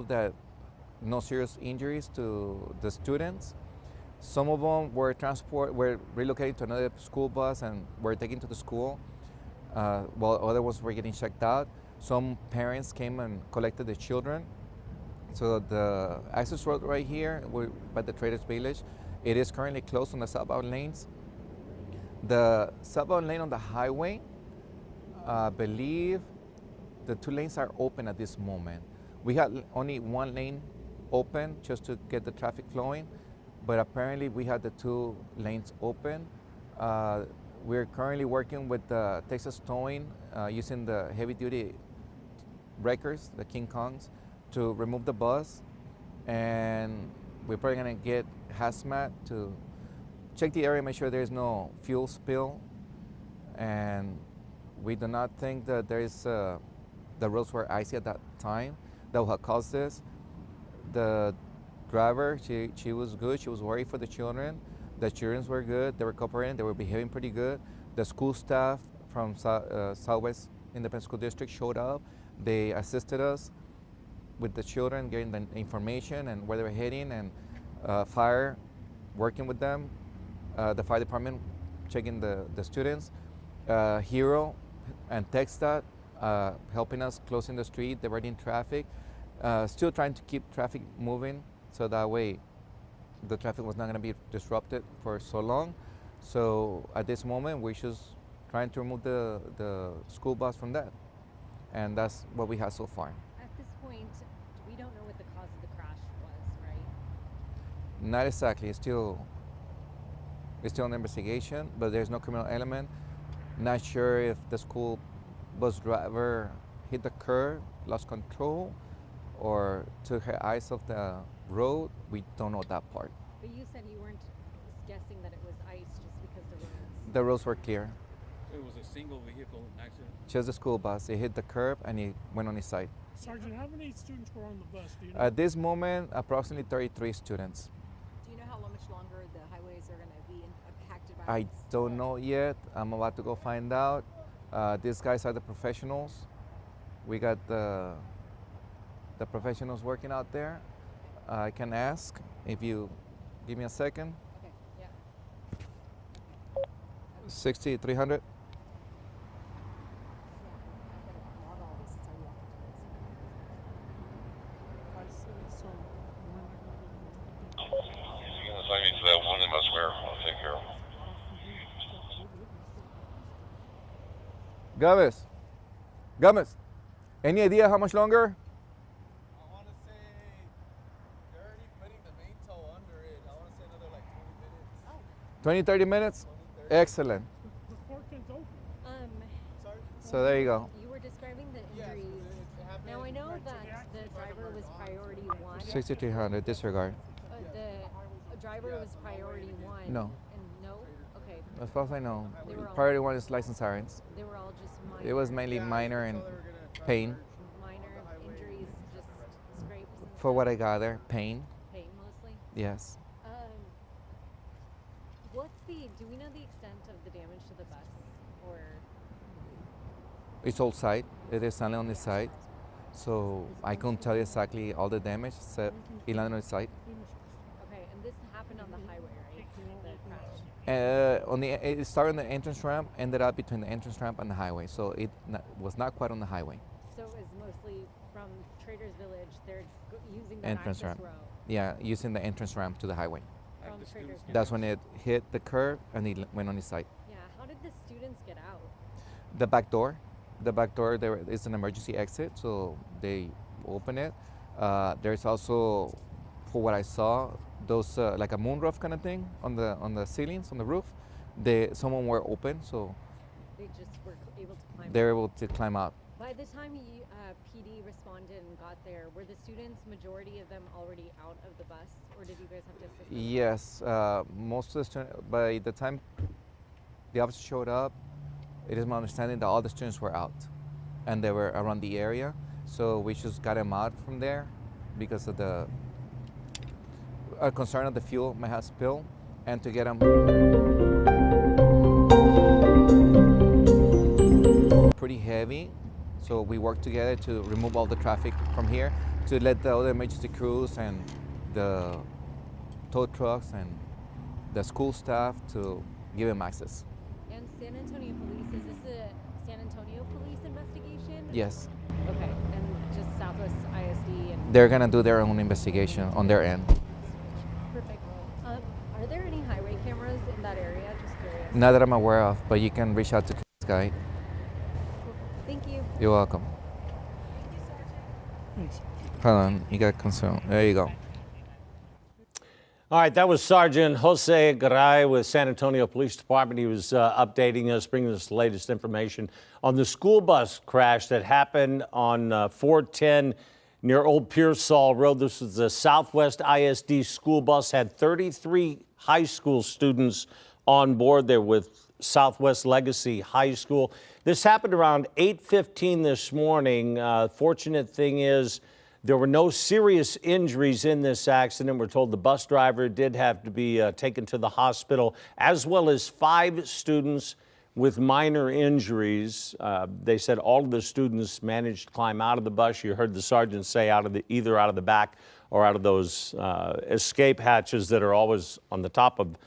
that no serious injuries to the students. Some of them were relocated to another school bus and were taken to the school, while other ones were getting checked out. Some parents came and collected the children. So the access road right here by the Traders Village, it is currently closed on the southbound lanes. The southbound lane on the highway, I believe the 2 lanes are open at this moment. We had only 1 lane open just to get the traffic flowing, but apparently we had the 2 lanes open. We're currently working with Texas Towing using the heavy duty wreckers, the King Kongs, to remove the bus, and we're probably gonna get hazmat to check the area, make sure there's no fuel spill, and we do not think that there is the roads were icy at that time that would have caused this. The driver, she was good. She was worried for the children. The children were good. They were cooperating. They were behaving pretty good. The school staff from Southwest Independent School District showed up. They assisted us with the children, getting the information and where they were heading, and fire working with them. The fire department checking the students. Hero and TxDOT helping us closing the street, diverting traffic. Still trying to keep traffic moving so that way the traffic was not going to be disrupted for so long. So at this moment, we're just trying to remove the school bus from that. And that's what we have so far. At this point, we don't know what the cause of the crash was, right? Not exactly. It's still an investigation, but there's no criminal element. Not sure if the school bus driver hit the curb, lost control, or took her eyes off the road. We don't know that part. But you said you weren't guessing that it was ice just because the roads were clear. So it was a single vehicle accident? Just the school bus. It hit the curb and it went on its side. Sergeant, how many students were on the bus? Do you know? At this moment, approximately 33 students. Do you know how much longer the highways are going to be impacted by I this? don't know yet. I'm about to go find out. These guys are the professionals. We got the professionals working out there. I can ask if you give me a second. Okay, yeah. 6,300. You're gonna sign me to that one in my square. I'll take care of it. Gomez, any idea how much longer? I want to say they're already putting the main tow under it. I want to say another like 20 minutes. 20, 30 minutes? 20, 30. Excellent. The park is open. Sorry? So there you go. You were describing the Yeah, injuries. it happened. Now I know that the driver was priority 1. 6,300, disregard. The driver was priority 1. No. And no? Okay. As far as I know, They were all- priority 1 is license sirens. They were all just minor. It was mainly minor and pain. minor injuries, just scrapes and For what I gather, pain. pain mostly. Yes. Do we know the extent of the damage to the bus? Or It's all side. It is only on the side. So I couldn't tell you exactly all the damage except it landed on the side. okay, and this happened on the highway, right? The crash. It started on the entrance ramp, ended up between the entrance ramp and the highway. So it was not quite on the highway. So it was mostly from Traders Village. They're using the Entrance access ramp. road Yeah, using the entrance ramp to the highway. from the Traders students Village. That's when it hit the curb and it went on its side. Yeah. How did the students get out? The back door. The back door, there is an emergency exit, so they open it. There's also, for what I saw, those like a moonroof kind of thing on the ceilings, on the roof. Some of them were open, so They just were able to climb. they were able to climb out. By the time PD responded and got there, were the students, majority of them, already out of the bus, or did you guys have to assist them? Yes, most of the students, by the time the officer showed up, it is my understanding that all the students were out and they were around the area. So we just got them out from there because of the concern of the fuel might have spilled, and to get them pretty heavy. So we worked together to remove all the traffic from here to let the other emergency crews and the tow trucks and the school staff to give him access. And San Antonio Police, is this a San Antonio Police investigation? Yes, Okay, and just Southwest ISD and they're gonna do their own investigation on their end. perfect. Are there any highway cameras in that area? Just curious. Not that I'm aware of, but you can reach out to Sky. Thank you. You're welcome. Hold on, you got consumed. There you go. All right, that was Sergeant Jose Garay with San Antonio Police Department. He was updating us, bringing us the latest information on the school bus crash that happened on 410 near Old Pearsall Road. This was the Southwest ISD school bus, had 33 high school students on board there with Southwest Legacy High School. This happened around 8:15 this morning. Fortunate thing is, there were no serious injuries in this accident. We're told the bus driver did have to be taken to the hospital, as well as 5 students with minor injuries. They said all of the students managed to climb out of the bus. You heard the sergeant say either out of the back or out of those escape hatches that are always on the top of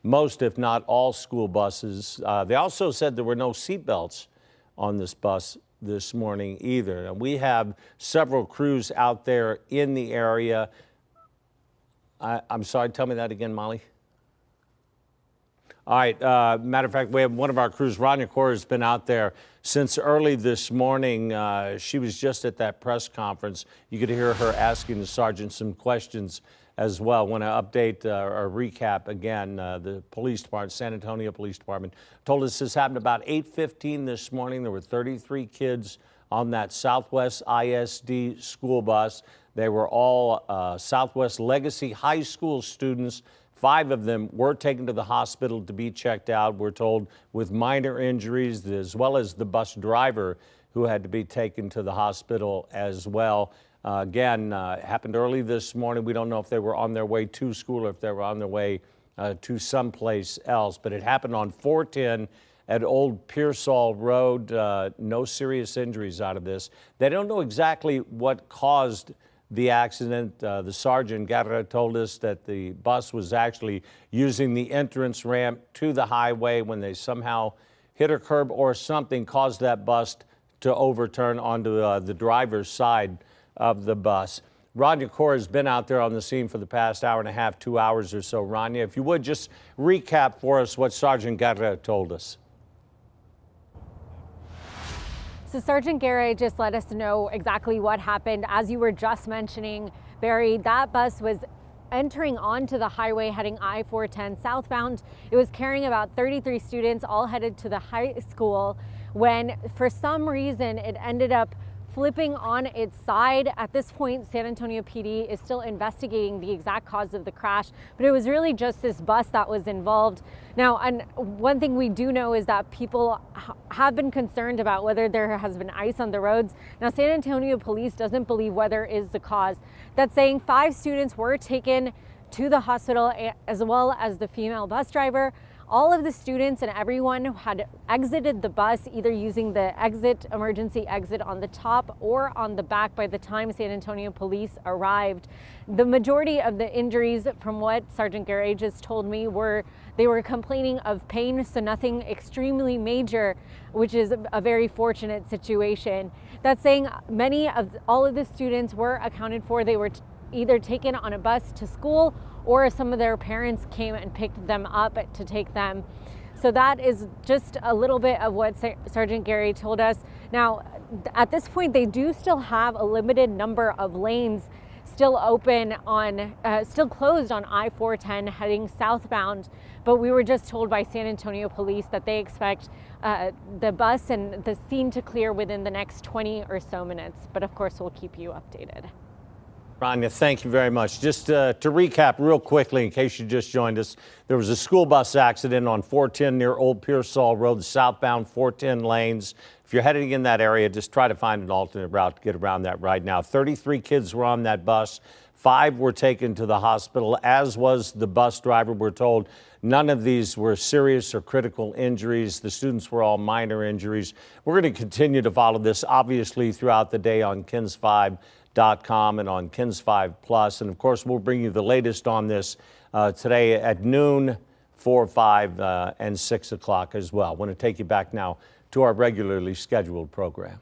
most, if not all, school buses. They also said there were no seat belts on this bus this morning either. And we have several crews out there in the area. I'm sorry, tell me that again, Molly. All right, matter of fact, we have one of our crews, Rania Kaur, has been out there since early this morning. She was just at that press conference. You could hear her asking the sergeant some questions as well. Want to update or recap again, the police department, San Antonio Police Department, told us this happened about 8:15 this morning. There were 33 kids on that Southwest ISD school bus. They were all Southwest Legacy High School students. 5 of them were taken to the hospital to be checked out, we're told, with minor injuries, as well as the bus driver who had to be taken to the hospital as well. Again, happened early this morning. We don't know if they were on their way to school or if they were on their way to someplace else, but it happened on 410 at Old Pearsall Road. No serious injuries out of this. They don't know exactly what caused the accident. The Sergeant Guerra told us that the bus was actually using the entrance ramp to the highway when they somehow hit a curb or something caused that bus to overturn onto the driver's side of the bus. Rania Kaur has been out there on the scene for the past hour and a half, 2 hours or so. Rania, if you would just recap for us what Sergeant Guerra told us. So Sergeant Garay just let us know exactly what happened. As you were just mentioning, Barry, that bus was entering onto the highway heading I-410 southbound. It was carrying about 33 students, all headed to the high school, when for some reason it ended up flipping on its side. At this point, San Antonio PD is still investigating the exact cause of the crash, but it was really just this bus that was involved. Now, and one thing we do know is that people have been concerned about whether there has been ice on the roads. Now, San Antonio Police doesn't believe weather is the cause. That's saying 5 students were taken to the hospital, as well as the female bus driver. All of the students and everyone had exited the bus, either using the emergency exit on the top or on the back by the time San Antonio Police arrived. The majority of the injuries, from what Sergeant Garay just told me, they were complaining of pain, so nothing extremely major, which is a very fortunate situation. That's saying all of the students were accounted for. They were either taken on a bus to school, or some of their parents came and picked them up to take them. So that is just a little bit of what Sergeant Garay told us. Now, at this point, they do still have a limited number of lanes still open still closed on I-410 heading southbound. But we were just told by San Antonio Police that they expect the bus and the scene to clear within the next 20 or so minutes. But of course, we'll keep you updated. Rania, thank you very much. Just to recap real quickly, in case you just joined us, there was a school bus accident on 410 near Old Pearsall Road, the southbound 410 lanes. If you're heading in that area, just try to find an alternate route to get around that right now. 33 kids were on that bus. 5 were taken to the hospital, as was the bus driver. We're told none of these were serious or critical injuries. The students were all minor injuries. We're going to continue to follow this, obviously, throughout the day on KENS 5. KENS5.com and on KENS 5 Plus. And of course, we'll bring you the latest on this today at noon, 4, 5, and 6 o'clock as well. I want to take you back now to our regularly scheduled program.